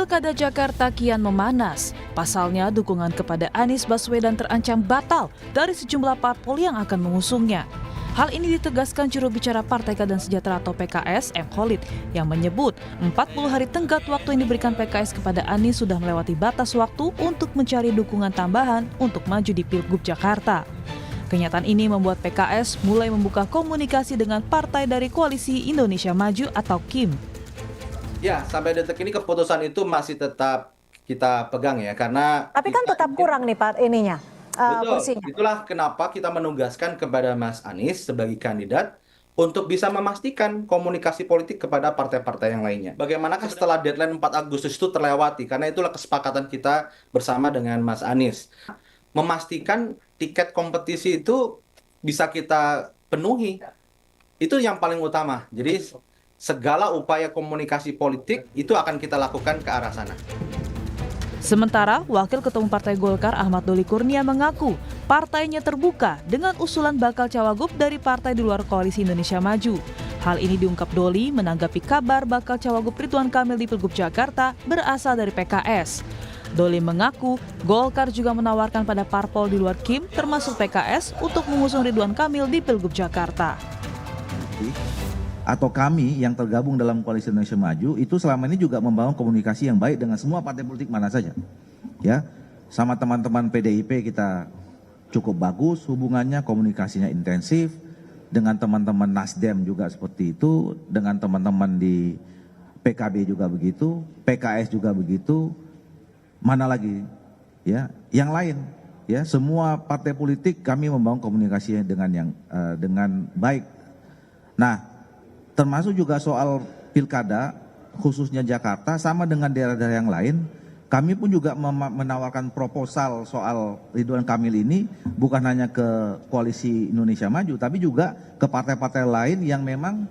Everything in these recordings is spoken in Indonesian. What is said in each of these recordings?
Pilkada Jakarta kian memanas. Pasalnya, dukungan kepada Anies Baswedan terancam batal dari sejumlah parpol yang akan mengusungnya. Hal ini ditegaskan juru bicara Partai Keadilan Sejahtera atau PKS, M. Khalid, yang menyebut 40 hari tenggat waktu yang diberikan PKS kepada Anies sudah melewati batas waktu untuk mencari dukungan tambahan untuk maju di Pilgub Jakarta. Kenyataan ini membuat PKS mulai membuka komunikasi dengan partai dari Koalisi Indonesia Maju atau KIM. Ya, sampai detik ini keputusan itu masih tetap kita pegang ya, karena tapi kan tetap kurang nih Pak ininya. betul, Kursinya. itulah kenapa kita menugaskan kepada Mas Anies sebagai kandidat untuk bisa memastikan komunikasi politik kepada partai-partai yang lainnya. Bagaimanakah setelah deadline 4 Agustus itu terlewati? Karena itulah kesepakatan kita bersama dengan Mas Anies. Memastikan tiket kompetisi itu bisa kita penuhi. Itu yang paling utama. Jadi segala upaya komunikasi politik itu akan kita lakukan ke arah sana. Sementara, Wakil Ketua Umum Partai Golkar Ahmad Doli Kurnia mengaku partainya terbuka dengan usulan bakal cawagup dari partai di luar Koalisi Indonesia Maju. Hal ini diungkap Doli menanggapi kabar bakal cawagup Ridwan Kamil di Pilgub Jakarta berasal dari PKS. Doli mengaku Golkar juga menawarkan pada parpol di luar KIM termasuk PKS untuk mengusung Ridwan Kamil di Pilgub Jakarta. Atau kami yang tergabung dalam Koalisi Indonesia Maju itu selama ini juga membangun komunikasi yang baik dengan semua partai politik mana saja. Ya, sama teman-teman PDIP kita cukup bagus hubungannya, komunikasinya intensif. Dengan teman-teman Nasdem juga seperti itu, dengan teman-teman di PKB juga begitu, PKS juga begitu. Mana lagi? Ya, yang lain. Ya, semua partai politik kami membangun komunikasi dengan baik. Nah, termasuk juga soal pilkada, khususnya Jakarta, sama dengan daerah-daerah yang lain, kami pun juga menawarkan proposal soal Ridwan Kamil ini bukan hanya ke Koalisi Indonesia Maju, tapi juga ke partai-partai lain yang memang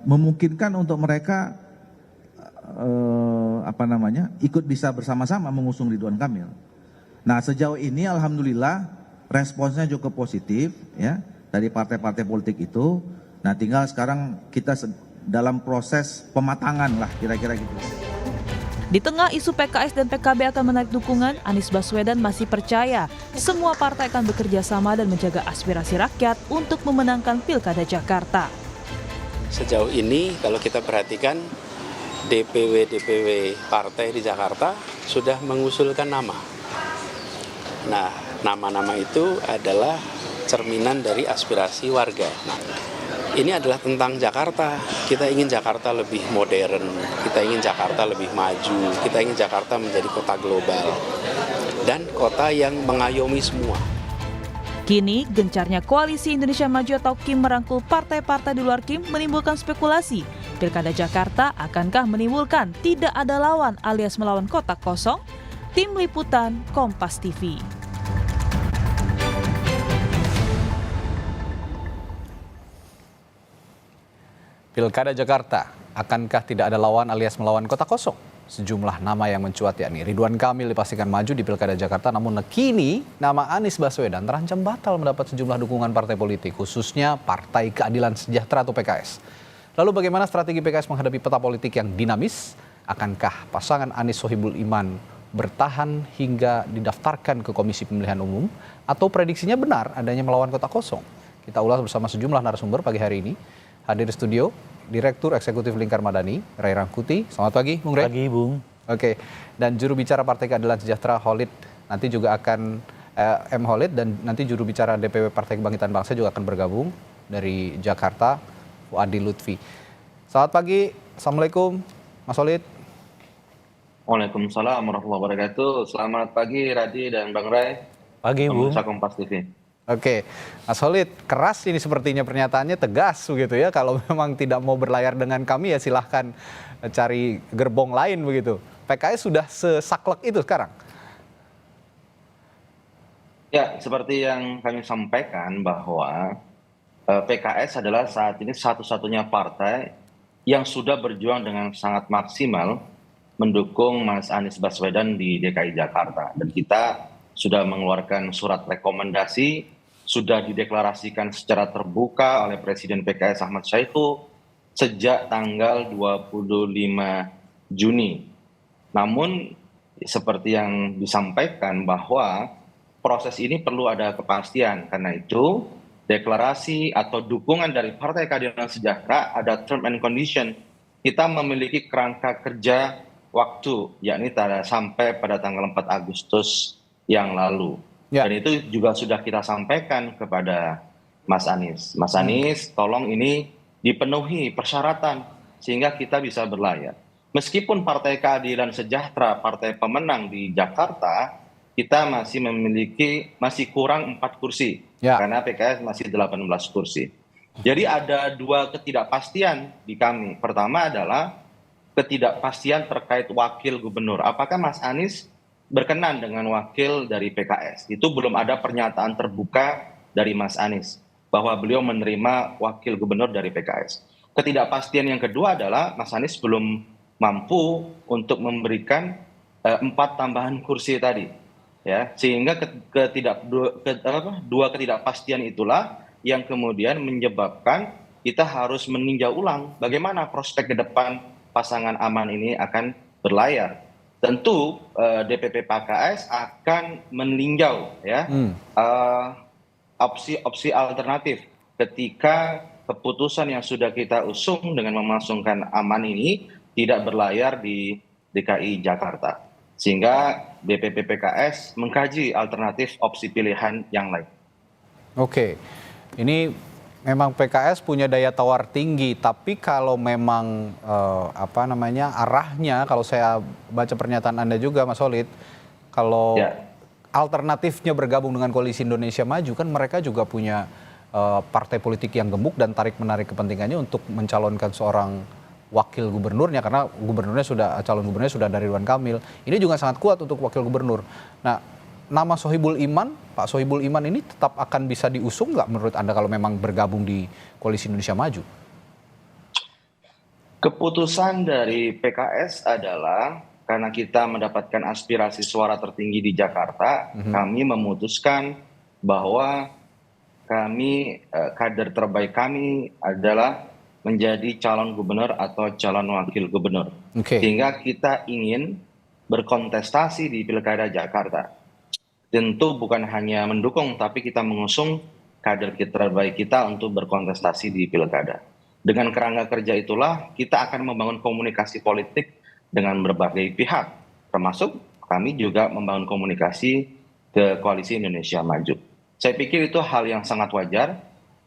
memungkinkan untuk mereka ikut bisa bersama-sama mengusung Ridwan Kamil. Nah, sejauh ini alhamdulillah responsnya cukup positif ya dari partai-partai politik itu. Nah, tinggal sekarang kita dalam proses pematangan lah kira-kira gitu. Di tengah isu PKS dan PKB akan menarik dukungan, Anies Baswedan masih percaya semua partai akan bekerja sama dan menjaga aspirasi rakyat untuk memenangkan Pilkada Jakarta. Sejauh ini kalau kita perhatikan DPW partai di Jakarta sudah mengusulkan nama. Nah, nama-nama itu adalah cerminan dari aspirasi warga. Ini adalah tentang Jakarta. Kita ingin Jakarta lebih modern, kita ingin Jakarta lebih maju, kita ingin Jakarta menjadi kota global dan kota yang mengayomi semua. Kini, gencarnya Koalisi Indonesia Maju atau KIM merangkul partai-partai di luar KIM menimbulkan spekulasi. Pilkada Jakarta akankah menimbulkan tidak ada lawan alias melawan kotak kosong? Tim Liputan Kompas TV. Pilkada Jakarta, akankah tidak ada lawan alias melawan kota kosong? Sejumlah nama yang mencuat yakni Ridwan Kamil dipastikan maju di Pilkada Jakarta, namun kini nama Anies Baswedan terancam batal mendapat sejumlah dukungan partai politik, khususnya Partai Keadilan Sejahtera atau PKS. Lalu bagaimana strategi PKS menghadapi peta politik yang dinamis? Akankah pasangan Anies Sohibul Iman bertahan hingga didaftarkan ke Komisi Pemilihan Umum? Atau prediksinya benar adanya melawan kota kosong? Kita ulas bersama sejumlah narasumber pagi hari ini. Hadir di studio, Direktur Eksekutif Lingkar Madani, Ray Rangkuti. Selamat pagi, Bung Ray. Pagi, Bung. Oke, dan juru bicara Partai Keadilan Sejahtera, Khalid, nanti juga akan M. Khalid, dan nanti juru bicara DPW Partai Kebangkitan Bangsa juga akan bergabung dari Jakarta, Fuadi Lutfi. Selamat pagi, Assalamualaikum, Mas Khalid. Waalaikumsalam warahmatullahi wabarakatuh. Selamat pagi, Radi dan Bang Ray. Pagi, Bung. Pemirsa Kompas TV. Oke, Mas Khalid, keras ini sepertinya pernyataannya, tegas begitu ya. Kalau memang tidak mau berlayar dengan kami ya silahkan cari gerbong lain begitu. PKS sudah sesaklek itu sekarang? Ya, seperti yang kami sampaikan bahwa PKS adalah saat ini satu-satunya partai yang sudah berjuang dengan sangat maksimal mendukung Mas Anies Baswedan di DKI Jakarta. Dan kita sudah mengeluarkan surat rekomendasi, sudah dideklarasikan secara terbuka oleh Presiden PKS Ahmad Syahiku sejak tanggal 25 Juni Namun seperti yang disampaikan bahwa proses ini perlu ada kepastian. Karena itu deklarasi atau dukungan dari Partai Keadilan Sejahtera ada term and condition. Kita memiliki kerangka kerja waktu, yakni sampai pada tanggal 4 Agustus yang lalu. Ya. Dan itu juga sudah kita sampaikan kepada Mas Anies. Mas Anies, tolong ini dipenuhi persyaratan sehingga kita bisa berlayar. Meskipun Partai Keadilan Sejahtera, partai pemenang di Jakarta, kita masih kurang 4 kursi. Ya. Karena PKS masih 18 kursi. Jadi ada 2 ketidakpastian di kami. Pertama adalah ketidakpastian terkait wakil gubernur. Apakah Mas Anies berkenan dengan wakil dari PKS? Itu belum ada pernyataan terbuka dari Mas Anies bahwa beliau menerima wakil gubernur dari PKS. Ketidakpastian yang kedua adalah Mas Anies belum mampu untuk memberikan 4 tambahan kursi tadi, ya, sehingga dua ketidakpastian itulah yang kemudian menyebabkan kita harus meninjau ulang bagaimana prospek ke depan pasangan aman ini akan berlayar. Tentu DPP PKS akan meninjau, ya, opsi-opsi alternatif ketika keputusan yang sudah kita usung dengan memasukkan aman ini tidak berlayar di DKI Jakarta. Sehingga DPP PKS mengkaji alternatif opsi pilihan yang lain. Oke, ini memang PKS punya daya tawar tinggi, tapi kalau memang arahnya, kalau saya baca pernyataan Anda juga Mas Holid, kalau alternatifnya bergabung dengan Koalisi Indonesia Maju, kan mereka juga punya partai politik yang gemuk dan tarik-menarik kepentingannya untuk mencalonkan seorang wakil gubernurnya, karena calon gubernurnya sudah dari Ridwan Kamil. Ini juga sangat kuat untuk wakil gubernur. Nah, nama Pak Sohibul Iman ini tetap akan bisa diusung nggak menurut Anda kalau memang bergabung di Koalisi Indonesia Maju? Keputusan dari PKS adalah karena kita mendapatkan aspirasi suara tertinggi di Jakarta, kami memutuskan bahwa kader terbaik kami adalah menjadi calon gubernur atau calon wakil gubernur. Sehingga kita ingin berkontestasi di Pilkada Jakarta. Tentu bukan hanya mendukung, tapi kita mengusung kader terbaik kita untuk berkontestasi di Pilkada. Dengan kerangka kerja itulah kita akan membangun komunikasi politik dengan berbagai pihak, termasuk kami juga membangun komunikasi ke Koalisi Indonesia Maju. Saya pikir itu hal yang sangat wajar.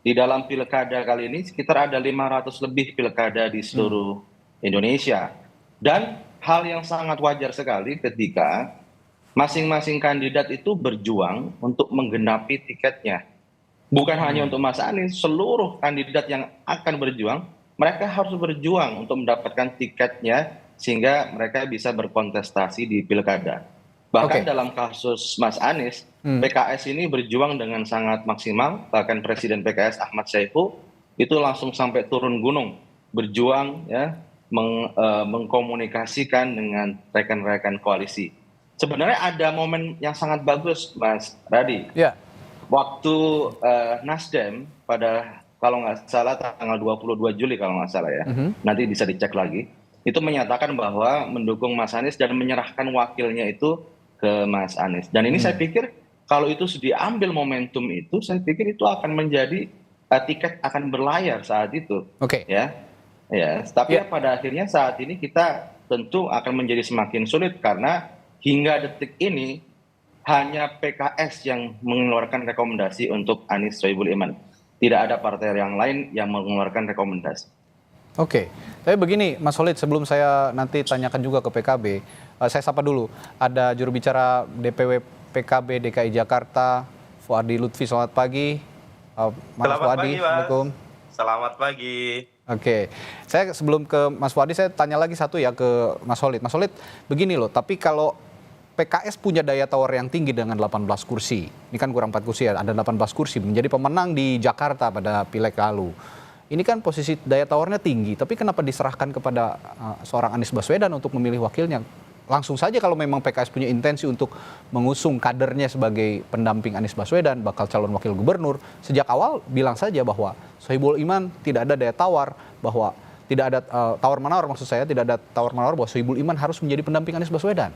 Di dalam pilkada kali ini sekitar ada 500 lebih pilkada di seluruh Indonesia. Dan hal yang sangat wajar sekali ketika masing-masing kandidat itu berjuang untuk menggenapi tiketnya. Bukan hanya untuk Mas Anies, seluruh kandidat yang akan berjuang, mereka harus berjuang untuk mendapatkan tiketnya sehingga mereka bisa berkontestasi di pilkada. Bahkan dalam kasus Mas Anies, PKS ini berjuang dengan sangat maksimal, bahkan Presiden PKS Ahmad Saiku itu langsung sampai turun gunung, berjuang, ya, mengkomunikasikan dengan rekan-rekan koalisi. Sebenarnya ada momen yang sangat bagus, Mas Radi. Waktu Nasdem pada, kalau nggak salah, tanggal 22 Juli kalau nggak salah, ya, nanti bisa dicek lagi, itu menyatakan bahwa mendukung Mas Anies dan menyerahkan wakilnya itu ke Mas Anies. Dan ini saya pikir kalau itu diambil momentum itu, saya pikir itu akan menjadi tiket akan berlayar saat itu. Ya. Tapi pada akhirnya saat ini kita tentu akan menjadi semakin sulit karena hingga detik ini hanya PKS yang mengeluarkan rekomendasi untuk Anies Sohibul Iman. Tidak ada partai yang lain yang mengeluarkan rekomendasi. Tapi begini Mas Holid, sebelum saya nanti tanyakan juga ke PKB, saya sapa dulu. Ada juru bicara DPW PKB DKI Jakarta, Fuadi Lutfi. Selamat pagi. Mas Fuadi, Assalamualaikum. Selamat pagi. Saya sebelum ke Mas Fuadi, saya tanya lagi satu ya ke Mas Holid. Mas Holid, begini loh, tapi kalau PKS punya daya tawar yang tinggi dengan 18 kursi, ini kan kurang 4 kursi ya, ada 18 kursi, menjadi pemenang di Jakarta pada Pileg lalu. Ini kan posisi daya tawarnya tinggi, tapi kenapa diserahkan kepada seorang Anies Baswedan untuk memilih wakilnya? Langsung saja kalau memang PKS punya intensi untuk mengusung kadernya sebagai pendamping Anies Baswedan, bakal calon wakil gubernur, sejak awal bilang saja bahwa Sohibul Iman tidak ada daya tawar, bahwa tidak ada tawar-menawar, maksud saya tidak ada tawar-menawar bahwa Sohibul Iman harus menjadi pendamping Anies Baswedan?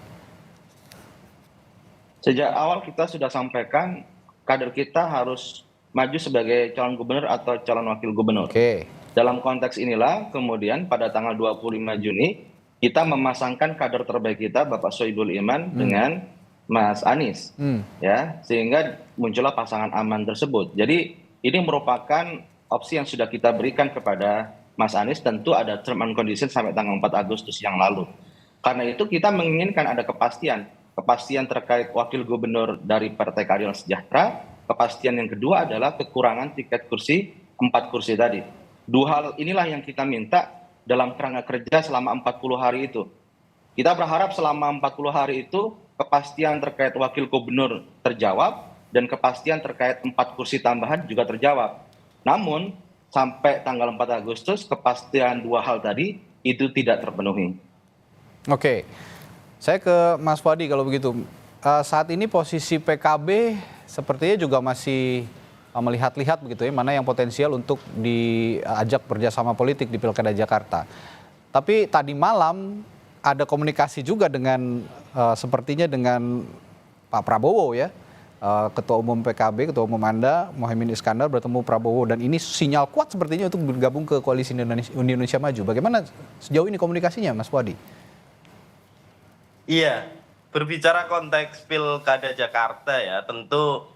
Sejak awal kita sudah sampaikan kader kita harus maju sebagai calon gubernur atau calon wakil gubernur. Oke. Dalam konteks inilah kemudian pada tanggal 25 Juni kita memasangkan kader terbaik kita Bapak Sohibul Iman dengan Mas Anies, ya, sehingga muncullah pasangan aman tersebut. Jadi ini merupakan opsi yang sudah kita berikan kepada Mas Anies, tentu ada term and condition sampai tanggal 4 Agustus yang lalu. Karena itu kita menginginkan ada kepastian terkait wakil gubernur dari Partai Keadilan Sejahtera. Kepastian yang kedua adalah kekurangan tiket kursi 4 kursi tadi. Dua hal inilah yang kita minta dalam kerangka kerja selama 40 hari itu. Kita berharap selama 40 hari itu kepastian terkait wakil gubernur terjawab dan kepastian terkait 4 kursi tambahan juga terjawab. Namun sampai tanggal 4 Agustus kepastian dua hal tadi itu tidak terpenuhi. Oke, saya ke Mas Fuadi kalau begitu. Saat ini posisi PKB sepertinya juga masih melihat-lihat begitu ya, mana yang potensial untuk diajak kerjasama politik di Pilkada Jakarta. Tapi tadi malam ada komunikasi juga dengan sepertinya dengan Pak Prabowo ya, Ketua Umum PKB, Ketua Umum Anda, Mohaimin Iskandar bertemu Prabowo, dan ini sinyal kuat sepertinya untuk bergabung ke Koalisi Indonesia Maju. Bagaimana sejauh ini komunikasinya, Mas Fuadi? Iya, berbicara konteks Pilkada Jakarta ya, tentu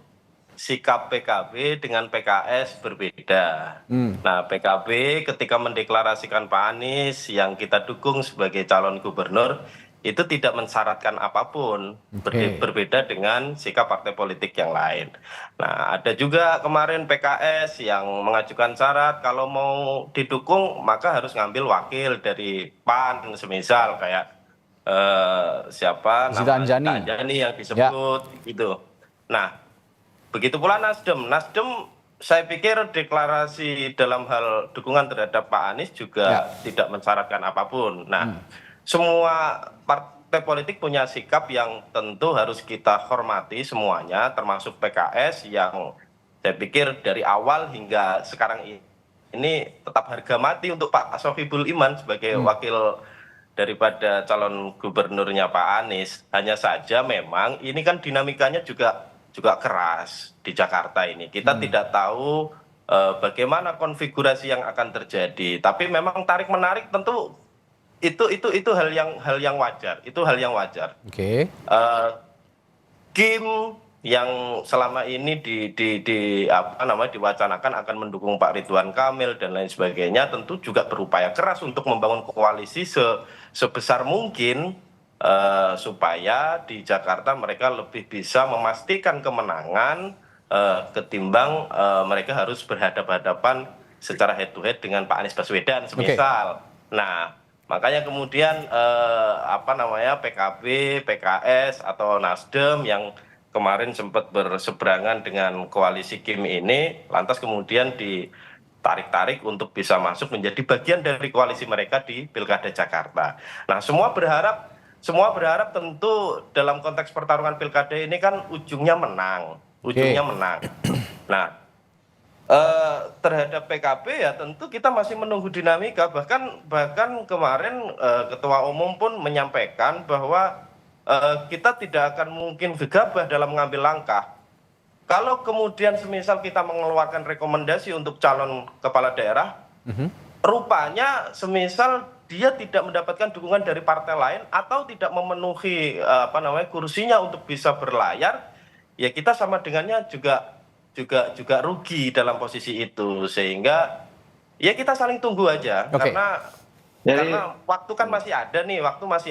sikap PKB dengan PKS berbeda. Nah, PKB ketika mendeklarasikan Pak Anies yang kita dukung sebagai calon gubernur, itu tidak mensyaratkan apapun, berbeda dengan sikap partai politik yang lain. Nah, ada juga kemarin PKS yang mengajukan syarat kalau mau didukung maka harus ngambil wakil dari PAN, semisal kayak siapa Zita nama Anjani yang disebut gitu. Nah, begitu pula Nasdem. Nasdem saya pikir deklarasi dalam hal dukungan terhadap Pak Anies juga tidak mensyaratkan apapun. Nah, semua partai politik punya sikap yang tentu harus kita hormati semuanya, termasuk PKS yang saya pikir dari awal hingga sekarang ini tetap harga mati untuk Pak Sohibul Iman sebagai wakil daripada calon gubernurnya Pak Anies. Hanya saja memang ini kan dinamikanya juga keras di Jakarta ini. Kita tidak tahu bagaimana konfigurasi yang akan terjadi. Tapi memang tarik menarik tentu itu hal yang wajar. Itu hal yang wajar. Oke. Kim yang selama ini diwacanakan akan mendukung Pak Ridwan Kamil dan lain sebagainya, tentu juga berupaya keras untuk membangun koalisi sebesar mungkin supaya di Jakarta mereka lebih bisa memastikan kemenangan ketimbang mereka harus berhadapan-hadapan secara head to head dengan Pak Anies Baswedan semisal. Nah, makanya kemudian PKB, PKS atau Nasdem yang kemarin sempat berseberangan dengan koalisi Kim ini, lantas kemudian ditarik-tarik untuk bisa masuk menjadi bagian dari koalisi mereka di Pilkada Jakarta. Nah, semua berharap tentu dalam konteks pertarungan Pilkada ini kan ujungnya menang. Nah, terhadap PKB ya tentu kita masih menunggu dinamika. Bahkan kemarin Ketua Umum pun menyampaikan bahwa kita tidak akan mungkin gegabah dalam mengambil langkah. Kalau kemudian semisal kita mengeluarkan rekomendasi untuk calon kepala daerah, rupanya semisal dia tidak mendapatkan dukungan dari partai lain atau tidak memenuhi kursinya untuk bisa berlayar, ya kita sama dengannya juga rugi dalam posisi itu. Sehingga ya kita saling tunggu aja. Karena waktu kan masih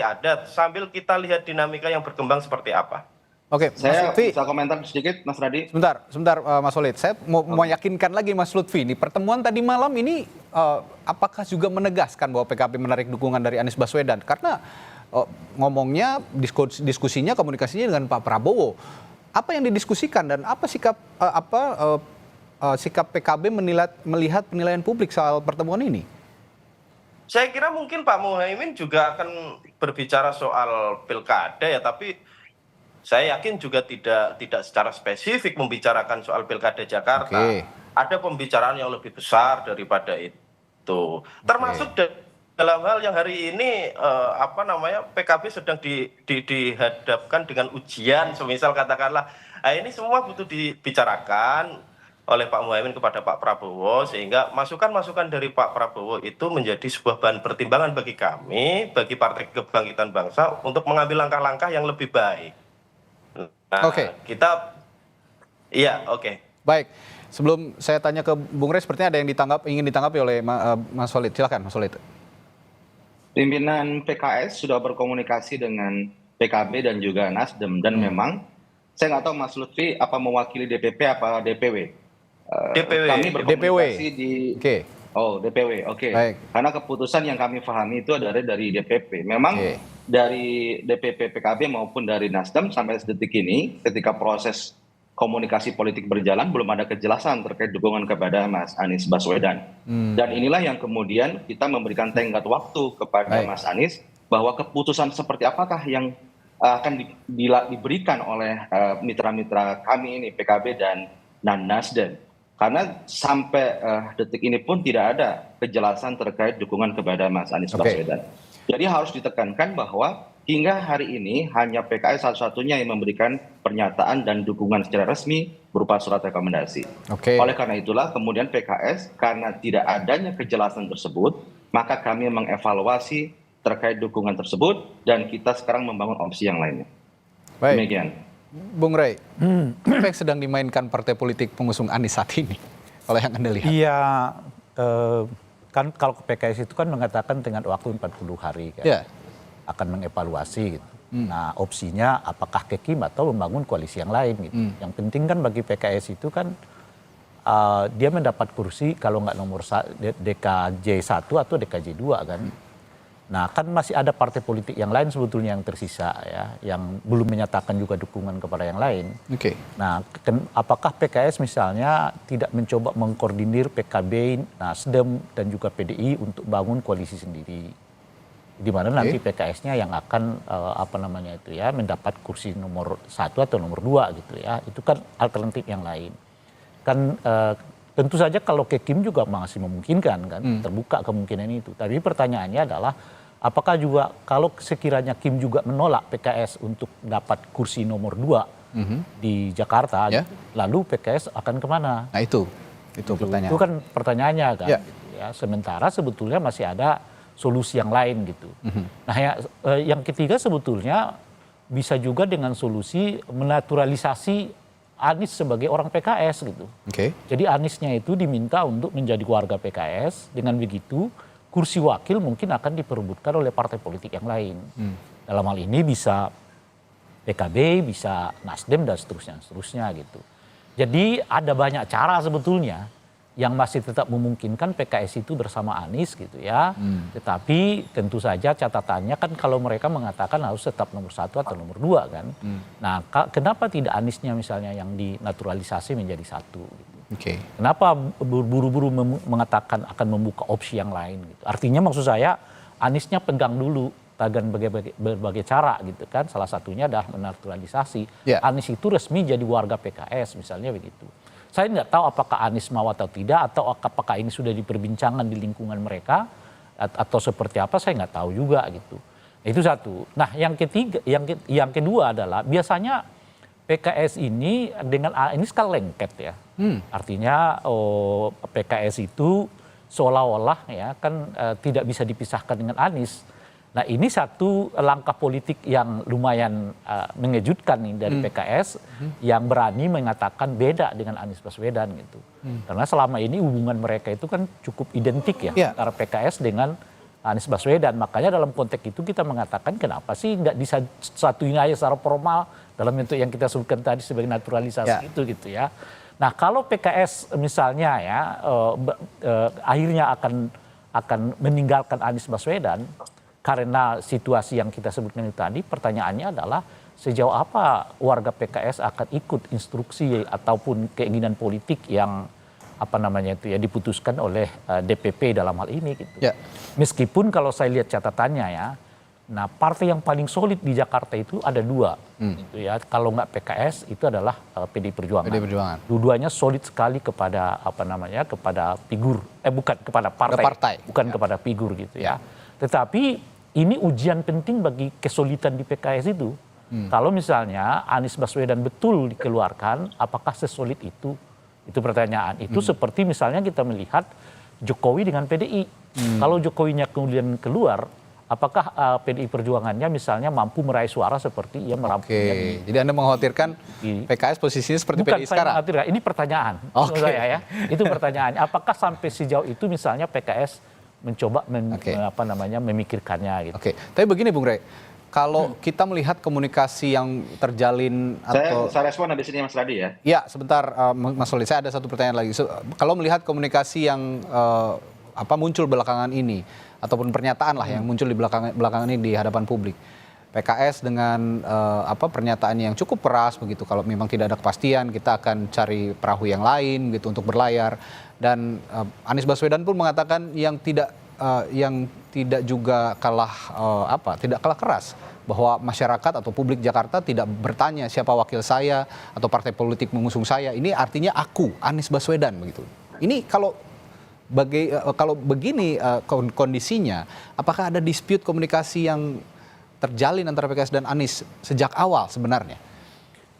ada, sambil kita lihat dinamika yang berkembang seperti apa. Oke, Saya Mas Lutfi, bisa komentar sedikit, Mas Radi. sebentar Mas Solid, saya mau meyakinkan lagi Mas Lutfi, ini pertemuan tadi malam ini apakah juga menegaskan bahwa PKB menarik dukungan dari Anies Baswedan? Karena ngomongnya, diskusinya, komunikasinya dengan Pak Prabowo. Apa yang didiskusikan dan apa sikap PKB melihat penilaian publik soal pertemuan ini? Saya kira mungkin Pak Mohaimin juga akan berbicara soal pilkada ya, tapi saya yakin juga tidak secara spesifik membicarakan soal Pilkada Jakarta. Ada pembicaraan yang lebih besar daripada itu. Termasuk dalam hal yang hari ini PKB sedang dihadapkan dengan ujian, semisal katakanlah, ini semua butuh dibicarakan oleh Pak Muhaimin kepada Pak Prabowo, sehingga masukan-masukan dari Pak Prabowo itu menjadi sebuah bahan pertimbangan bagi kami, bagi Partai Kebangkitan Bangsa untuk mengambil langkah-langkah yang lebih baik. Nah, Baik, sebelum saya tanya ke Bung Rey, sepertinya ada yang ingin ditanggapi oleh Mas Walid. Silakan, Mas Walid. Pimpinan PKS sudah berkomunikasi dengan PKB dan juga Nasdem, dan memang saya nggak tahu Mas Lutfi apa mewakili DPP apa DPW. Kami berkomunikasi di DPW. Baik. Karena keputusan yang kami pahami itu adalah dari DPP. Memang dari DPP PKB maupun dari Nasdem sampai detik ini, ketika proses komunikasi politik berjalan, belum ada kejelasan terkait dukungan kepada Mas Anies Baswedan. Dan inilah yang kemudian kita memberikan tenggat waktu kepada Mas Anies bahwa keputusan seperti apakah yang akan diberikan oleh mitra-mitra kami ini PKB dan Nasdem. Karena sampai detik ini pun tidak ada kejelasan terkait dukungan kepada Mas Anies Baswedan. Jadi harus ditekankan bahwa hingga hari ini hanya PKS satu-satunya yang memberikan pernyataan dan dukungan secara resmi berupa surat rekomendasi. Oleh karena itulah kemudian PKS, karena tidak adanya kejelasan tersebut, maka kami mengevaluasi terkait dukungan tersebut dan kita sekarang membangun opsi yang lainnya. Demikian. Bung Rey, apa yang sedang dimainkan partai politik pengusung Anies saat ini, kalau yang Anda lihat? Iya, kan kalau PKS itu kan mengatakan dengan waktu 40 hari kan, akan mengevaluasi gitu. Nah opsinya apakah ke Kim atau membangun koalisi yang lain gitu. Yang penting kan bagi PKS itu kan dia mendapat kursi kalau nggak nomor DKJ 1 atau DKJ 2 kan. Nah kan masih ada partai politik yang lain sebetulnya yang tersisa ya, yang belum menyatakan juga dukungan kepada yang lain. Nah apakah PKS misalnya tidak mencoba mengkoordinir PKB, Nasdem dan juga PDI untuk bangun koalisi sendiri, di mana nanti PKS-nya yang akan mendapat kursi nomor 1 atau nomor 2 gitu ya. Itu kan alternatif yang lain. Kan tentu saja kalau ke Kim juga masih memungkinkan kan, terbuka kemungkinan itu. Tapi pertanyaannya adalah apakah juga kalau sekiranya Kim juga menolak PKS untuk dapat kursi nomor 2 di Jakarta, lalu PKS akan kemana? Nah itu pertanyaan. Itu kan pertanyaannya kan. Gitu ya. Sementara sebetulnya masih ada solusi yang lain gitu. Nah yang ketiga sebetulnya bisa juga dengan solusi menaturalisasi Anies sebagai orang PKS gitu. Jadi Aniesnya itu diminta untuk menjadi warga PKS, dengan begitu kursi wakil mungkin akan diperebutkan oleh partai politik yang lain. Dalam hal ini bisa PKB, bisa Nasdem dan seterusnya gitu. Jadi ada banyak cara sebetulnya yang masih tetap memungkinkan PKS itu bersama Anies gitu ya. Tetapi tentu saja catatannya kan kalau mereka mengatakan harus tetap nomor 1 atau nomor 2 kan. Nah kenapa tidak Aniesnya misalnya yang dinaturalisasi menjadi 1 gitu. Kenapa buru-buru mengatakan akan membuka opsi yang lain gitu. Artinya maksud saya Aniesnya pegang dulu dengan berbagai cara gitu kan. Salah satunya adalah menaturalisasi. Anies itu resmi jadi warga PKS misalnya begitu. Saya nggak tahu apakah Anies mau atau tidak, atau apakah ini sudah diperbincangkan di lingkungan mereka atau seperti apa, saya nggak tahu juga gitu. Itu satu. Nah yang ketiga, yang kedua adalah biasanya PKS ini dengan Anies kan lengket ya. Artinya PKS itu seolah-olah ya kan tidak bisa dipisahkan dengan Anies. Nah ini satu langkah politik yang lumayan mengejutkan nih dari PKS yang berani mengatakan beda dengan Anies Baswedan gitu. Karena selama ini hubungan mereka itu kan cukup identik ya antara PKS dengan Anies Baswedan. Makanya dalam konteks itu kita mengatakan kenapa sih nggak disatuin aja secara formal dalam bentuk yang kita sebutkan tadi sebagai naturalisasi itu gitu ya. Nah kalau PKS misalnya ya akhirnya akan meninggalkan Anies Baswedan karena situasi yang kita sebutkan itu tadi, pertanyaannya adalah sejauh apa warga PKS akan ikut instruksi ataupun keinginan politik yang diputuskan oleh DPP dalam hal ini gitu. Meskipun kalau saya lihat catatannya ya, Nah, partai yang paling solid di Jakarta itu ada dua, gitu ya. Kalau nggak PKS itu adalah PDI Perjuangan. PDI Perjuangan. Dua-duanya solid sekali kepada kepada figur, bukan kepada partai, bukan kepada figur gitu ya. Tetapi ini ujian penting bagi kesolidan di PKS itu. Kalau misalnya Anies Baswedan betul dikeluarkan, apakah sesolid itu? Itu pertanyaan. Itu seperti misalnya kita melihat Jokowi dengan PDI. Kalau Jokowinya kemudian keluar, apakah PDI Perjuangannya misalnya mampu meraih suara seperti ia merampungnya? Jadi Anda mengkhawatirkan PKS posisinya seperti PDI sekarang? Bukan, ini pertanyaan. Menurut saya ya. Itu pertanyaan. Apakah sampai sejauh itu misalnya PKS mencoba memikirkannya gitu. Oke. Tapi begini Bung Rey, kalau kita melihat komunikasi yang terjalin atau saya respon habis ini Mas Radi ya. Ya, sebentar Mas Solid, saya ada satu pertanyaan lagi. Kalau melihat komunikasi yang muncul belakangan ini ataupun pernyataan lah yang muncul di belakangan ini di hadapan publik. PKS dengan pernyataan yang cukup keras begitu, kalau memang tidak ada kepastian kita akan cari perahu yang lain gitu untuk berlayar, dan Anies Baswedan pun mengatakan yang tidak juga tidak kalah keras, bahwa masyarakat atau publik Jakarta tidak bertanya siapa wakil saya atau partai politik mengusung saya, ini artinya aku Anies Baswedan begitu. Ini kalau begini kondisinya, apakah ada dispute komunikasi yang terjalin antara PKS dan Anies sejak awal sebenarnya?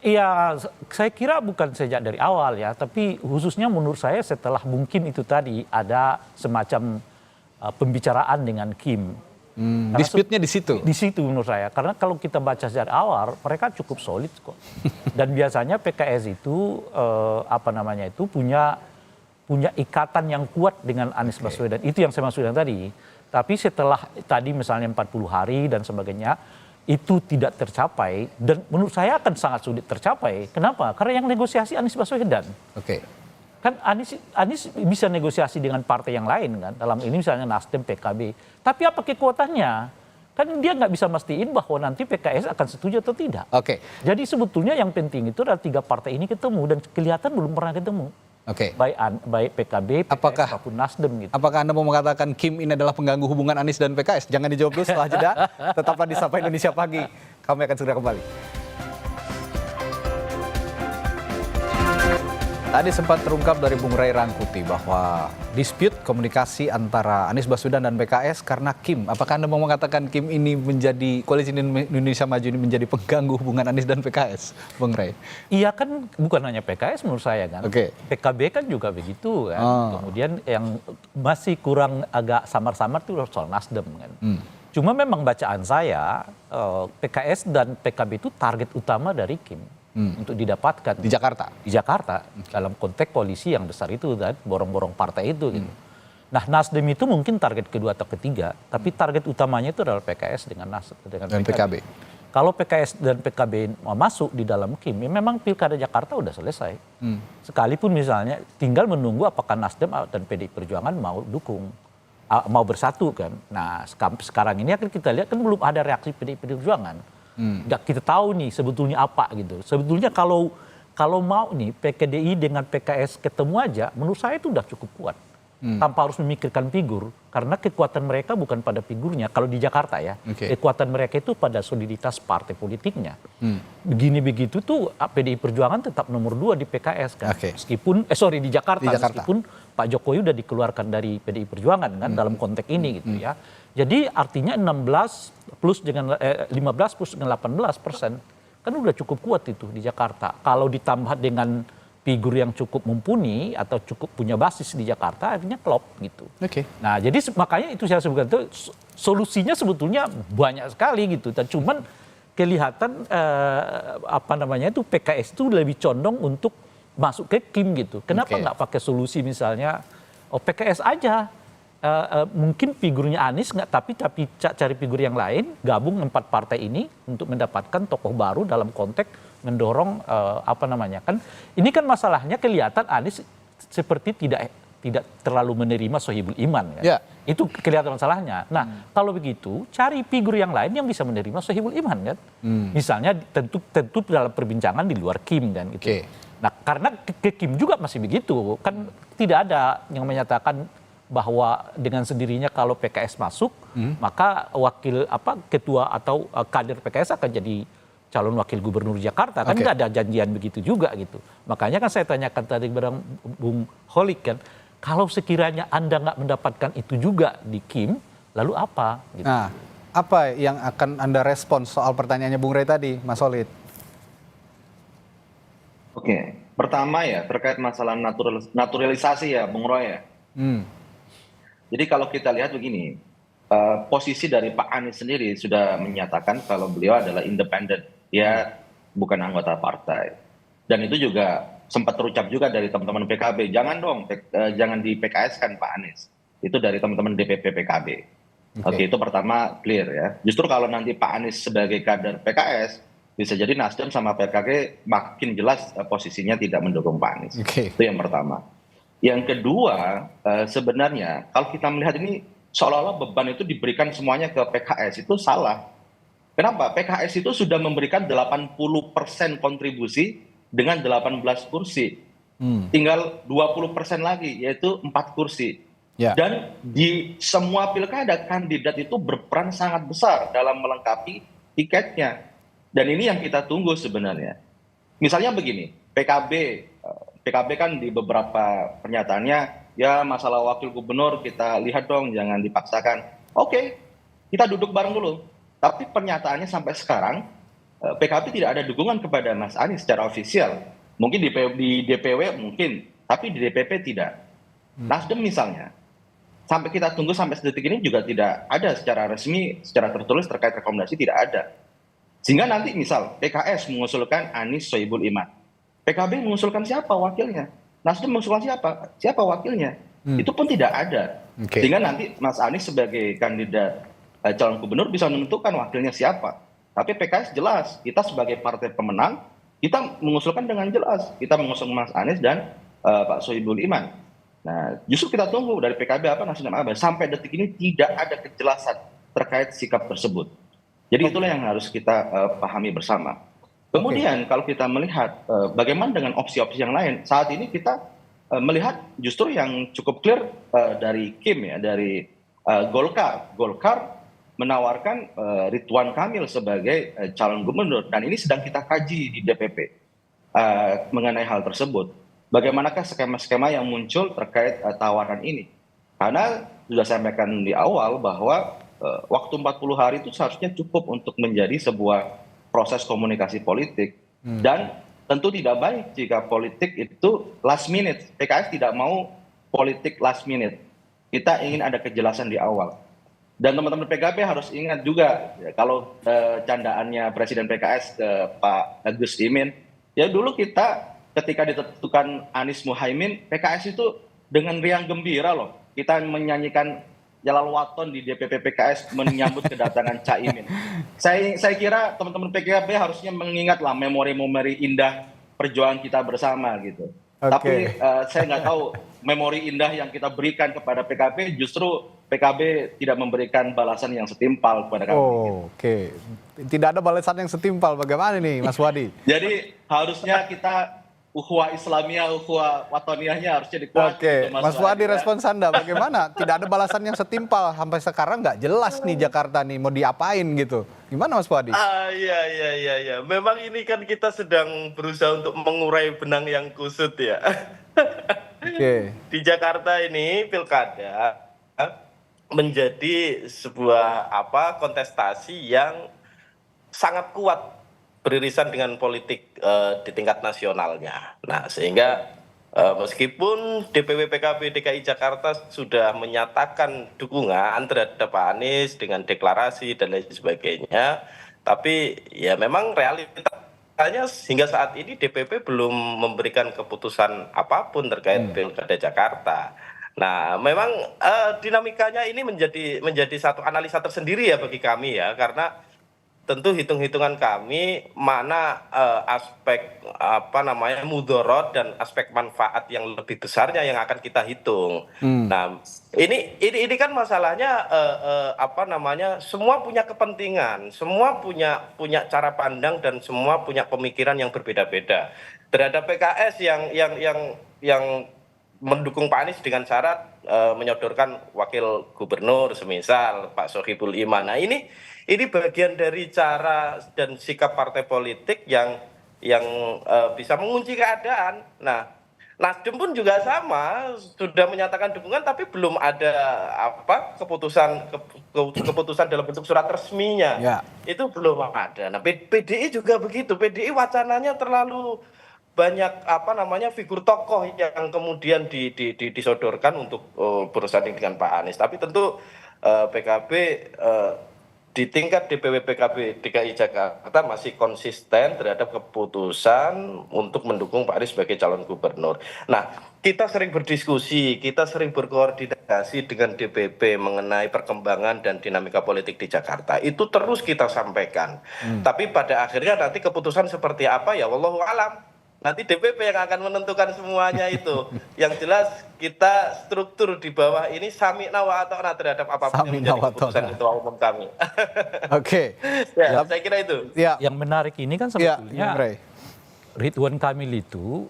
Iya, saya kira bukan sejak dari awal ya, tapi khususnya menurut saya setelah mungkin itu tadi ada semacam pembicaraan dengan Kim. Dispute-nya di situ? Di situ menurut saya, karena kalau kita baca sejak awal mereka cukup solid kok. Dan biasanya PKS itu punya ikatan yang kuat dengan Anies Baswedan. Itu yang saya maksudkan tadi. Tapi setelah tadi misalnya 40 hari dan sebagainya, itu tidak tercapai. Dan menurut saya akan sangat sulit tercapai. Kenapa? Karena yang negosiasi Anies Baswedan. Kan Anies bisa negosiasi dengan partai yang lain kan. Dalam ini misalnya Nasdem, PKB. Tapi apa kekuatannya? Kan dia nggak bisa mastiin bahwa nanti PKS akan setuju atau tidak. Jadi sebetulnya yang penting itu adalah 3 partai ini ketemu. Dan kelihatan belum pernah ketemu. Baik PKB, PKS maupun Nasdem gitu. Apakah Anda mau mengatakan Kim ini adalah pengganggu hubungan Anies dan PKS? Jangan dijawab dulu, setelah jeda. Tetaplah di Sapa Indonesia Pagi. Kami akan segera kembali. Tadi sempat terungkap dari Bung Rey Rangkuti bahwa dispute komunikasi antara Anies Baswedan dan PKS karena Kim. Apakah Anda mau mengatakan Kim ini menjadi, Koalisi Indonesia Maju ini menjadi pengganggu hubungan Anies dan PKS, Bung Rey? Iya kan, bukan hanya PKS menurut saya kan. PKB kan juga begitu kan. Kemudian yang masih kurang agak samar-samar itu soal Nasdem kan. Cuma memang bacaan saya PKS dan PKB itu target utama dari Kim. Untuk didapatkan di Jakarta dalam konteks koalisi yang besar itu dan borong-borong partai itu gitu. Nah, Nasdem itu mungkin target kedua atau ketiga, tapi target utamanya itu adalah PKS dengan PKB. Kalau PKS dan PKB masuk di dalam Kim, ya memang Pilkada Jakarta udah selesai. Sekalipun misalnya tinggal menunggu apakah Nasdem dan PDI Perjuangan mau dukung, mau bersatu kan. Nah, sekarang ini akan kita lihat kan belum ada reaksi PDI Perjuangan. Nggak kita tahu nih sebetulnya apa gitu. Sebetulnya kalau mau nih PKDI dengan PKS ketemu aja, menurut saya itu udah cukup kuat. Tanpa harus memikirkan figur, karena kekuatan mereka bukan pada figurnya. Kalau di Jakarta ya, kekuatan mereka itu pada soliditas partai politiknya. Begini begitu tuh PDI Perjuangan tetap nomor 2 di PKS kan. Meskipun di Jakarta. Meskipun Pak Jokowi udah dikeluarkan dari PDI Perjuangan kan dalam konteks ini gitu ya. Jadi artinya 15 plus dengan 18% kan udah cukup kuat itu di Jakarta. Kalau ditambah dengan figur yang cukup mumpuni atau cukup punya basis di Jakarta, akhirnya klop gitu. Nah, jadi makanya itu saya sebutkan itu solusinya sebetulnya banyak sekali gitu. Dan cuman kelihatan itu PKS itu lebih condong untuk masuk ke Kim gitu. Kenapa nggak pakai solusi misalnya PKS aja? Mungkin figurnya Anies nggak, tapi cari figur yang lain, gabung 4 partai ini untuk mendapatkan tokoh baru dalam konteks mendorong kan ini kan masalahnya kelihatan Anies seperti tidak terlalu menerima Sohibul Iman kan. Itu kelihatan masalahnya. Nah, kalau begitu cari figur yang lain yang bisa menerima Sohibul Iman kan. Misalnya tentu dalam perbincangan di luar Kim kan gitu. Nah, karena ke Kim juga masih begitu kan, tidak ada yang menyatakan bahwa dengan sendirinya kalau PKS masuk, maka ketua atau kader PKS akan jadi calon wakil gubernur Jakarta. Kan nggak ada janjian begitu juga gitu. Makanya kan saya tanyakan tadi kepada Bung Holik kan, kalau sekiranya Anda nggak mendapatkan itu juga di Kim, lalu apa? Gitu. Nah, apa yang akan Anda respons soal pertanyaannya Bung Rey tadi, Mas Holid? Oke, pertama ya terkait masalah naturalisasi ya, Bung Roy ya. Jadi kalau kita lihat begini, posisi dari Pak Anies sendiri sudah menyatakan kalau beliau adalah independen, dia bukan anggota partai. Dan itu juga sempat terucap juga dari teman-teman PKB, jangan dong, jangan di PKS kan Pak Anies. Itu dari teman-teman DPP PKB. Oke, itu pertama clear ya. Justru kalau nanti Pak Anies sebagai kader PKS, bisa jadi Nasdem sama PKB makin jelas posisinya tidak mendukung Pak Anies. Itu yang pertama. Yang kedua, sebenarnya kalau kita melihat ini seolah-olah beban itu diberikan semuanya ke PKS, itu salah. Kenapa? PKS itu sudah memberikan 80% kontribusi dengan 18 kursi. Tinggal 20% lagi, yaitu 4 kursi. Dan di semua pilkada, kandidat itu berperan sangat besar dalam melengkapi tiketnya. Dan ini yang kita tunggu sebenarnya. Misalnya begini, PKB kan di beberapa pernyataannya, ya masalah wakil gubernur kita lihat dong, jangan dipaksakan. Oke, kita duduk bareng dulu. Tapi pernyataannya sampai sekarang, PKB tidak ada dukungan kepada Mas Anies secara ofisial. Mungkin di DPW mungkin, tapi di DPP tidak. Nasdem misalnya, sampai kita tunggu sampai detik ini juga tidak ada secara resmi, secara tertulis terkait rekomendasi tidak ada. Sehingga nanti misal PKS mengusulkan Anies Sohibul Iman. PKB mengusulkan siapa wakilnya? Nasdem mengusulkan siapa wakilnya? Itu pun tidak ada. Sehingga nanti Mas Anies sebagai kandidat calon gubernur bisa menentukan wakilnya siapa. Tapi PKS jelas, kita sebagai partai pemenang, kita mengusulkan dengan jelas. Kita mengusung Mas Anies dan Pak Sohibul Iman. Nah, justru kita tunggu dari PKB apa, Nasdem apa. Sampai detik ini tidak ada kejelasan terkait sikap tersebut. Jadi itulah yang harus kita pahami bersama. Kemudian kalau kita melihat bagaimana dengan opsi-opsi yang lain, saat ini kita melihat justru yang cukup clear dari Kim ya, dari Golkar. Golkar menawarkan Ridwan Kamil sebagai calon gubernur, dan ini sedang kita kaji di DPP mengenai hal tersebut. Bagaimanakah skema-skema yang muncul terkait tawaran ini? Karena sudah saya sampaikan di awal bahwa waktu 40 hari itu seharusnya cukup untuk menjadi sebuah proses komunikasi politik. Dan tentu tidak baik jika politik itu last minute. PKS tidak mau politik last minute. Kita ingin ada kejelasan di awal. Dan teman-teman PKB harus ingat juga, ya, kalau candaannya Presiden PKS ke Pak Agus Imin, ya dulu kita ketika ditentukan Anies Muhaimin, PKS itu dengan riang gembira loh. Kita menyanyikan Jalal Waton di DPP PKS menyambut kedatangan Caimin. Saya kira teman-teman PKB harusnya mengingat lah memori-memori indah perjuangan kita bersama gitu. Tapi saya nggak tahu memori indah yang kita berikan kepada PKB, justru PKB tidak memberikan balasan yang setimpal kepada kami. Tidak ada balasan yang setimpal, bagaimana nih Mas Wadi? Jadi harusnya kita ukhuwah Islamiyah, ukhuwah Watoniyahnya harusnya dikuatkan. Mas Wadi, respons Anda bagaimana? Tidak ada balasan yang setimpal, sampai sekarang nggak jelas nih Jakarta nih mau diapain gitu. Gimana Mas Wadi? Iya. Memang ini kan kita sedang berusaha untuk mengurai benang yang kusut ya. Di Jakarta ini pilkada menjadi sebuah kontestasi yang sangat kuat beririsan dengan politik di tingkat nasionalnya. Nah, sehingga meskipun DPW PKB DKI Jakarta sudah menyatakan dukungan terhadap Pak Anies dengan deklarasi dan lain sebagainya, tapi ya memang realitanya hingga saat ini DPP belum memberikan keputusan apapun terkait Pilkada Jakarta. Nah, memang dinamikanya ini menjadi satu analisa tersendiri ya bagi kami ya, karena tentu hitung-hitungan kami mana aspek mudorot dan aspek manfaat yang lebih besarnya yang akan kita hitung. Nah, ini kan masalahnya semua punya kepentingan, semua punya cara pandang dan semua punya pemikiran yang berbeda-beda. Terhadap PKS yang mendukung Pak Anies dengan syarat menyodorkan wakil gubernur semisal Pak Sohibul Iman. Nah ini bagian dari cara dan sikap partai politik yang bisa mengunci keadaan. Nah, Nasdem pun juga sama, sudah menyatakan dukungan tapi belum ada keputusan dalam bentuk surat resminya. Ya. Itu belum ada. Nah, PDI juga begitu. PDI wacananya terlalu banyak figur tokoh yang kemudian disodorkan untuk bersanding dengan Pak Anies. Tapi tentu PKB di tingkat DPW PKB DKI Jakarta masih konsisten terhadap keputusan untuk mendukung Pak Anies sebagai calon gubernur. Nah, kita sering berdiskusi, kita sering berkoordinasi dengan DPP mengenai perkembangan dan dinamika politik di Jakarta. Itu terus kita sampaikan. Tapi pada akhirnya nanti keputusan seperti apa ya wallahu alam. Nanti DPP yang akan menentukan semuanya itu. Yang jelas kita struktur di bawah ini sami'na wa ata'na terhadap apapun yang menjadi keputusan ketua umum kami. Oke. Ya, saya kira itu. Ya. Yang menarik ini kan sebetulnya Ridwan Kamil itu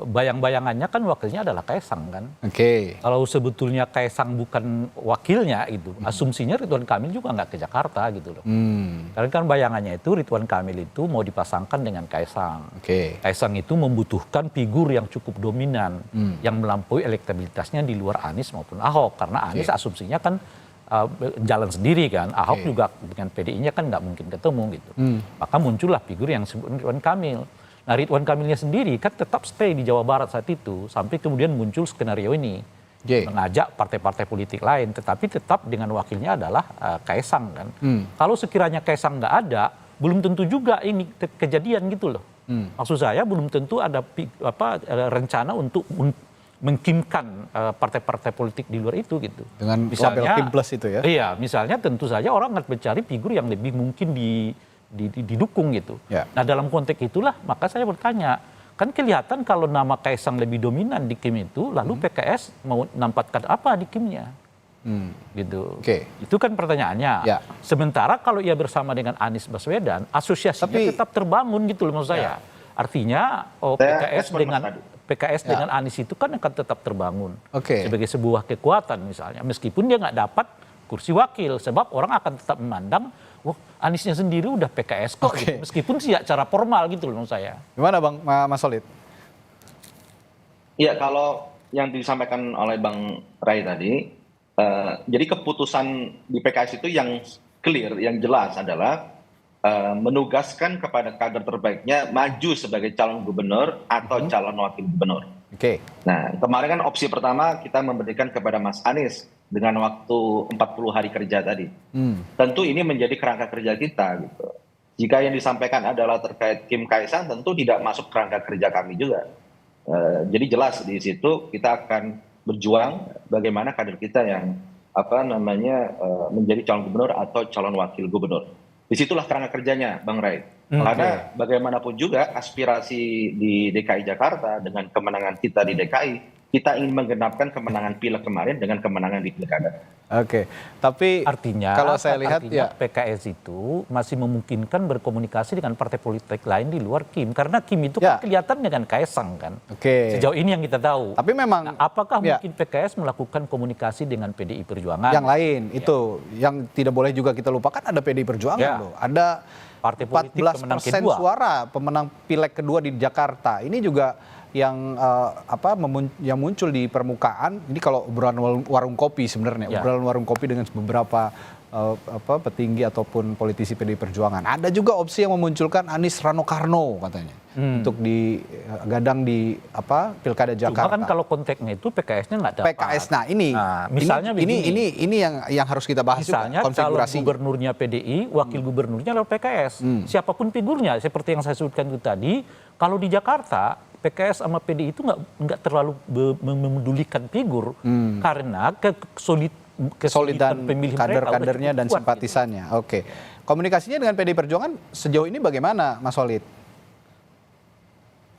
bayang-bayangannya kan wakilnya adalah Kaisang kan. Oke. Kalau sebetulnya Kaisang bukan wakilnya itu, asumsinya Ridwan Kamil juga nggak ke Jakarta gitu loh. Karena kan bayangannya itu Ridwan Kamil itu mau dipasangkan dengan Kaisang. Kaisang itu membutuhkan figur yang cukup dominan, yang melampaui elektabilitasnya di luar Anies maupun Ahok. Karena Anies asumsinya kan jalan sendiri kan, Ahok juga dengan PDI-nya kan nggak mungkin ketemu gitu. Maka muncullah figur yang disebut Ridwan Kamil. Nah, Ridwan Kamilnya sendiri kan tetap stay di Jawa Barat saat itu sampai kemudian muncul skenario ini mengajak partai-partai politik lain, tetapi tetap dengan wakilnya adalah Kaisang kan. Kalau sekiranya Kaisang nggak ada, belum tentu juga ini kejadian gitu loh. Maksud saya belum tentu ada rencana untuk mengkimkan partai-partai politik di luar itu gitu. Dengan misalnya Kim Plus itu ya? Iya, misalnya tentu saja orang akan mencari figur yang lebih mungkin didukung gitu. Nah dalam konteks itulah maka saya bertanya, kan kelihatan kalau nama Kaisang lebih dominan di Kim itu, lalu PKS mau nampatkan apa di Kimnya? Gitu. Itu kan pertanyaannya. Sementara kalau ia bersama dengan Anies Baswedan, asosiasinya tetap terbangun gitu loh maksud saya. Artinya PKS dengan Anies itu kan akan tetap terbangun sebagai sebuah kekuatan misalnya, meskipun dia nggak dapat kursi wakil, sebab orang akan tetap memandang wah, Aniesnya sendiri udah PKS kok, gitu. Meskipun sih ya cara formal gitu loh menurut saya. Gimana Bang Mas Solid? Iya, kalau yang disampaikan oleh Bang Ray tadi, jadi keputusan di PKS itu yang clear, yang jelas adalah menugaskan kepada kader terbaiknya maju sebagai calon gubernur atau calon wakil gubernur. Nah, kemarin kan opsi pertama kita memberikan kepada Mas Anies dengan waktu 40 hari kerja tadi. Tentu ini menjadi kerangka kerja kita gitu. Jika yang disampaikan adalah terkait Kim Kaisang, tentu tidak masuk kerangka kerja kami juga. Jadi jelas di situ kita akan berjuang bagaimana kader kita yang menjadi calon gubernur atau calon wakil gubernur. Disitulah kerangka kerjanya, Bang Ray. Karena bagaimanapun juga aspirasi di DKI Jakarta dengan kemenangan kita di DKI, kita ingin menggenapkan kemenangan pileg kemarin dengan kemenangan di pilkada. Tapi artinya kalau saya lihat PKS itu masih memungkinkan berkomunikasi dengan partai politik lain di luar Kim, karena Kim itu kan kelihatan dengan Kaisang kan. Sejauh ini yang kita tahu. Tapi memang apakah mungkin PKS melakukan komunikasi dengan PDI Perjuangan? Yang lain itu yang tidak boleh juga kita lupakan, ada PDI Perjuangan loh. Ada partai politik 14% suara pemenang pileg kedua di Jakarta. Ini juga yang yang muncul di permukaan. Ini kalau obrolan warung kopi sebenarnya, obrolan warung kopi dengan beberapa petinggi ataupun politisi PDI Perjuangan. Ada juga opsi yang memunculkan Anies Rano Karno katanya untuk digadang di Pilkada Jakarta. Cuma kan kalau konteksnya itu PKS-nya nggak dapat. PKS, nah ini misalnya ini yang harus kita bahas misalnya juga, konfigurasi. Calon gubernurnya PDI, wakil gubernurnya adalah PKS. Siapapun figurnya, seperti yang saya sebutkan itu tadi, kalau di Jakarta PKS sama PDI itu nggak terlalu memedulikan figur karena kesolidan pemilih kader-kadernya dan kuat, simpatisannya. Gitu. Komunikasinya dengan PDI Perjuangan sejauh ini bagaimana, Mas Solid?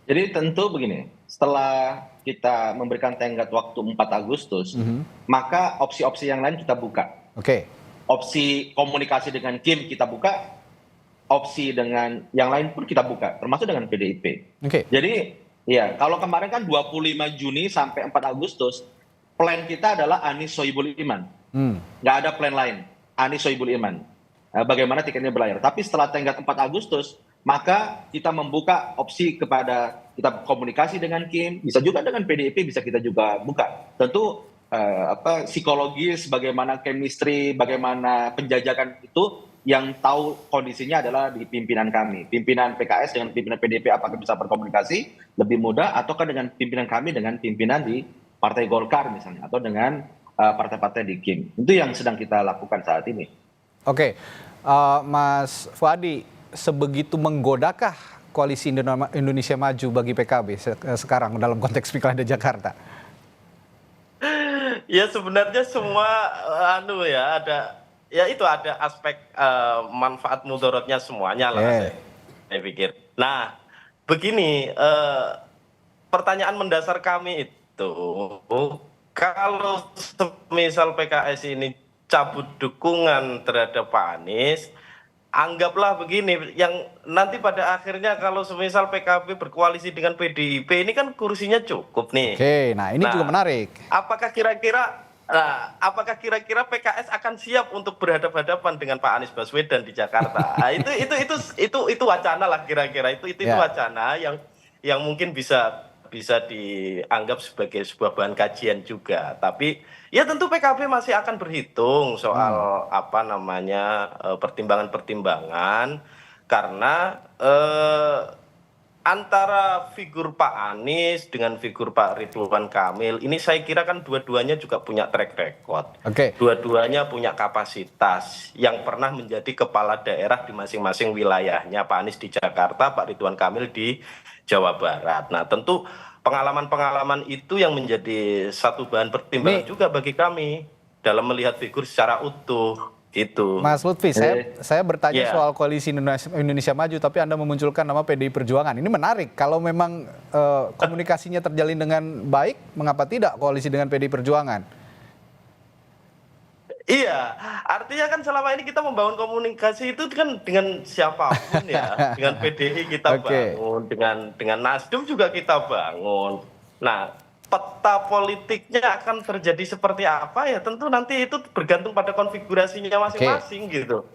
Jadi tentu begini, setelah kita memberikan tenggat waktu 4 Agustus, maka opsi-opsi yang lain kita buka. Opsi komunikasi dengan Kim kita buka, opsi dengan yang lain pun kita buka, termasuk dengan PDIP. Jadi Iya, kalau kemarin kan 25 Juni sampai 4 Agustus, plan kita adalah Anies Sohibul Iman. Nggak ada plan lain, Anies Sohibul Iman. Bagaimana tiketnya berlayar. Tapi setelah tenggat 4 Agustus, maka kita membuka opsi kepada, kita komunikasi dengan Kim, bisa juga dengan PDIP, bisa kita juga buka. Tentu psikologis, bagaimana chemistry, bagaimana penjajakan itu, yang tahu kondisinya adalah di pimpinan kami. Pimpinan PKS dengan pimpinan PDIP apakah bisa berkomunikasi lebih mudah, ataukah dengan pimpinan kami dengan pimpinan di Partai Golkar misalnya, atau dengan partai-partai di Kim. Itu yang sedang kita lakukan saat ini. Oke, Mas Fuadi, sebegitu menggodakah koalisi Indonesia Maju bagi PKB sekarang dalam konteks Pilkada Jakarta? Ya sebenarnya semua ada aspek manfaat mudorotnya semuanya lah, saya pikir. Nah, begini, pertanyaan mendasar kami itu, kalau misal PKS ini cabut dukungan terhadap Pak Anies, anggaplah begini, yang nanti pada akhirnya kalau semisal PKB berkoalisi dengan PDIP, ini kan kursinya cukup nih. Oke, nah ini juga menarik. Apakah kira-kira PKS akan siap untuk berhadapan-hadapan dengan Pak Anies Baswedan di Jakarta? Nah, itu wacana lah kira-kira. Itu wacana yang mungkin bisa dianggap sebagai sebuah bahan kajian juga. Tapi ya tentu PKB masih akan berhitung soal pertimbangan-pertimbangan, karena antara figur Pak Anies dengan figur Pak Ridwan Kamil ini saya kira kan dua-duanya juga punya track record. Dua-duanya punya kapasitas yang pernah menjadi kepala daerah di masing-masing wilayahnya. Pak Anies di Jakarta, Pak Ridwan Kamil di Jawa Barat. Nah, tentu pengalaman-pengalaman itu yang menjadi satu bahan pertimbangan juga bagi kami dalam melihat figur secara utuh. Gitu. Mas Lutfi, saya bertanya soal koalisi Indonesia Maju, tapi Anda memunculkan nama PDI Perjuangan. Ini menarik. Kalau memang komunikasinya terjalin dengan baik, mengapa tidak koalisi dengan PDI Perjuangan? Iya, artinya kan selama ini kita membangun komunikasi itu kan dengan siapapun ya, dengan PDI kita bangun, dengan Nasdem juga kita bangun. Nah, peta politiknya akan terjadi seperti apa ya tentu nanti itu bergantung pada konfigurasinya masing-masing gitu.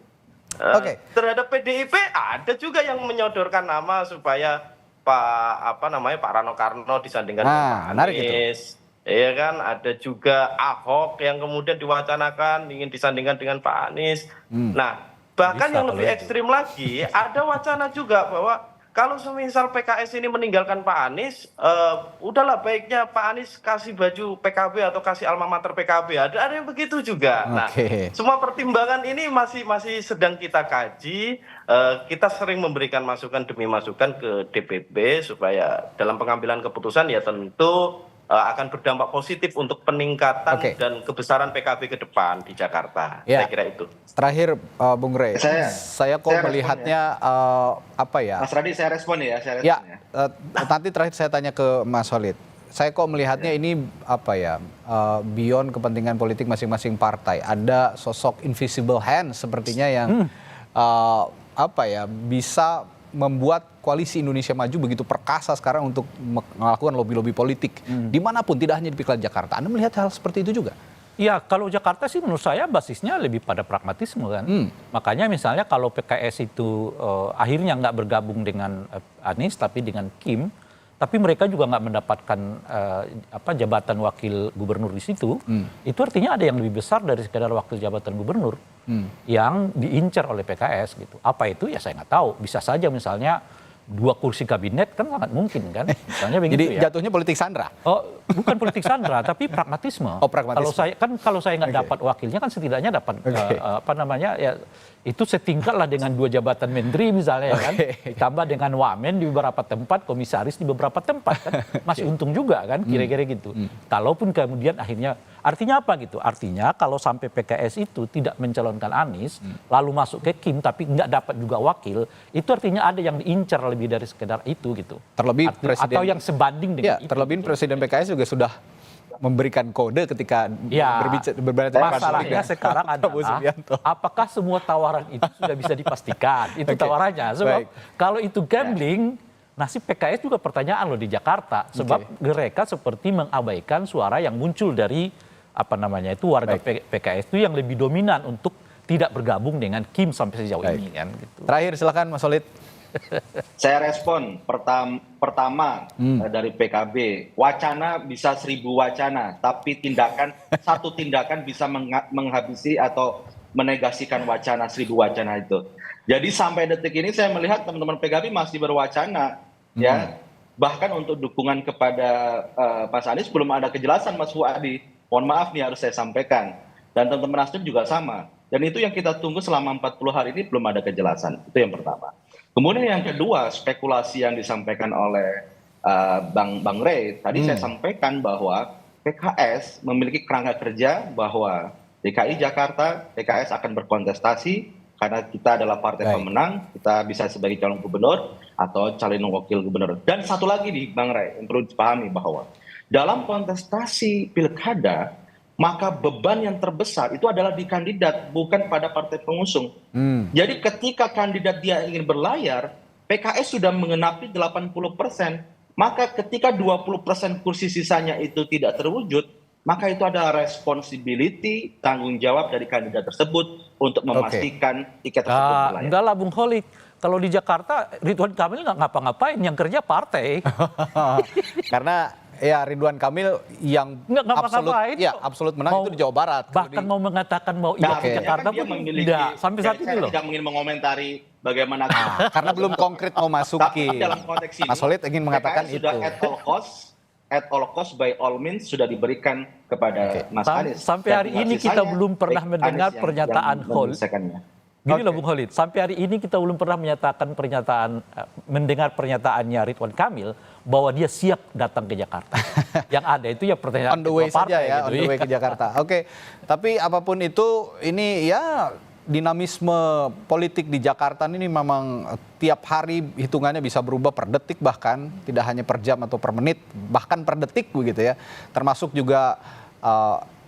Terhadap PDIP ada juga yang menyodorkan nama supaya Pak Rano Karno disandingkan dengan Pak Anies. Iya kan, ada juga Ahok yang kemudian diwacanakan ingin disandingkan dengan Pak Anies. Nah, bahkan yang lebih ekstrim lagi ada wacana juga bahwa kalau semisal PKS ini meninggalkan Pak Anies, udahlah baiknya Pak Anies kasih baju PKB atau kasih alma mater PKB. Ada yang begitu juga. Nah, semua pertimbangan ini masih sedang kita kaji. Kita sering memberikan masukan demi masukan ke DPP supaya dalam pengambilan keputusan ya tentu akan berdampak positif untuk peningkatan dan kebesaran PKB ke depan di Jakarta. Saya kira itu. Terakhir, Bung Rey, saya kok melihatnya Mas Radi, saya respon ya. Nanti terakhir saya tanya ke Mas Holid. Saya kok melihatnya ini beyond kepentingan politik masing-masing partai. Ada sosok invisible hand sepertinya yang bisa membuat koalisi Indonesia Maju begitu perkasa sekarang untuk melakukan lobby-lobby politik dimanapun, tidak hanya di Pilkada Jakarta. Anda melihat hal seperti itu juga? Ya, kalau Jakarta sih menurut saya basisnya lebih pada pragmatisme kan. Makanya misalnya kalau PKS itu akhirnya nggak bergabung dengan Anies tapi dengan Kim, tapi mereka juga nggak mendapatkan jabatan wakil gubernur di situ, itu artinya ada yang lebih besar dari sekedar wakil jabatan gubernur yang diincar oleh PKS gitu. Apa itu ya saya nggak tahu. Bisa saja misalnya 2 kursi kabinet kan sangat mungkin kan. Misalnya begitu. Jadi jatuhnya politik sandra. Oh, bukan politik sandra tapi pragmatisme. Pragmatisme. Kalau saya nggak dapat wakilnya kan setidaknya dapat itu setingkat lah dengan 2 jabatan menteri misalnya kan, ditambah dengan wamen di beberapa tempat, komisaris di beberapa tempat kan, masih untung juga kan, kira-kira gitu. Kalaupun kemudian akhirnya, artinya apa gitu? Artinya kalau sampai PKS itu tidak mencalonkan Anies, lalu masuk ke Kim tapi nggak dapat juga wakil, itu artinya ada yang diincar lebih dari sekedar itu gitu. Terlebih atau yang sebanding dengan itu. Terlebih Presiden PKS juga sudah memberikan kode ketika berbicara masalahnya sekarang adalah apakah semua tawaran itu sudah bisa dipastikan itu tawarannya, sebab kalau itu gambling nasib PKS juga pertanyaan loh di Jakarta, sebab mereka seperti mengabaikan suara yang muncul dari warga PKS itu yang lebih dominan untuk tidak bergabung dengan Kim sampai sejauh ini kan. Gitu. Terakhir silakan Mas Solid. Saya respon pertama dari PKB, wacana bisa 1000 wacana, tapi satu tindakan bisa menghabisi atau menegasikan wacana 1000 wacana itu. Jadi sampai detik ini saya melihat teman-teman PKB masih berwacana, ya. Bahkan untuk dukungan kepada Mas Anies belum ada kejelasan, Mas Fuadi. Mohon maaf nih harus saya sampaikan. Dan teman-teman Nasdem juga sama. Dan itu yang kita tunggu selama 40 hari ini belum ada kejelasan. Itu yang pertama. Kemudian yang kedua, spekulasi yang disampaikan oleh Bang Rey. Tadi saya sampaikan bahwa PKS memiliki kerangka kerja bahwa DKI Jakarta, PKS akan berkontestasi karena kita adalah partai pemenang, kita bisa sebagai calon gubernur atau calon wakil gubernur. Dan satu lagi nih Bang Rey, yang perlu dipahami bahwa dalam kontestasi pilkada, maka beban yang terbesar itu adalah di kandidat, bukan pada partai pengusung. Jadi ketika kandidat dia ingin berlayar, PKS sudah mengenapi 80%, maka ketika 20% kursi sisanya itu tidak terwujud, maka itu adalah responsibility, tanggung jawab dari kandidat tersebut untuk memastikan tiket tersebut berlayar. Enggak lah Bung Holik, kalau di Jakarta Ridwan Kamil nggak ngapa-ngapain, yang kerja partai. Karena ya Ridwan Kamil yang absolut menang itu di Jawa Barat. Bahkan mau mengatakan mau ke Jakarta pun tidak. Sampai saat ini loh. Tidak ingin mengomentari bagaimana. Karena belum konkret mau masuki. Tapi dalam konteks ini, Mas Solid ingin mengatakan PKS itu. sudah at all cost by all means sudah diberikan kepada Mas Anies. Sampai hari ini kita belum pernah mendengar pernyataan Holik. Gini loh Bung Holid, sampai hari ini kita belum pernah mendengar pernyataannya Ridwan Kamil bahwa dia siap datang ke Jakarta. Yang ada itu ya pertanyaan on the way saja partai, ya, on the way ke Jakarta. Oke, tapi apapun itu, ini ya dinamisme politik di Jakarta ini memang tiap hari hitungannya bisa berubah per detik, bahkan tidak hanya per jam atau per menit, bahkan per detik begitu ya. Termasuk juga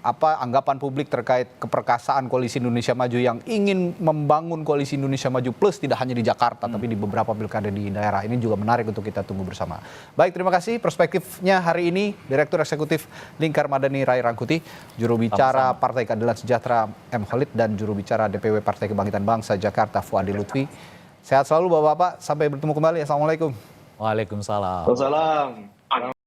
anggapan publik terkait keperkasaan Koalisi Indonesia Maju yang ingin membangun Koalisi Indonesia Maju Plus tidak hanya di Jakarta tapi di beberapa pilkada di daerah. Ini juga menarik untuk kita tunggu bersama. Baik, terima kasih perspektifnya hari ini Direktur Eksekutif Lingkar Madani Ray Rangkuti, juru bicara Partai Keadilan Sejahtera M. Khalid, dan juru bicara DPW Partai Kebangkitan Bangsa Jakarta Fuadi Lutfi. Sehat selalu Bapak-bapak, sampai bertemu kembali. Assalamualaikum. Waalaikumsalam. Waalaikumsalam.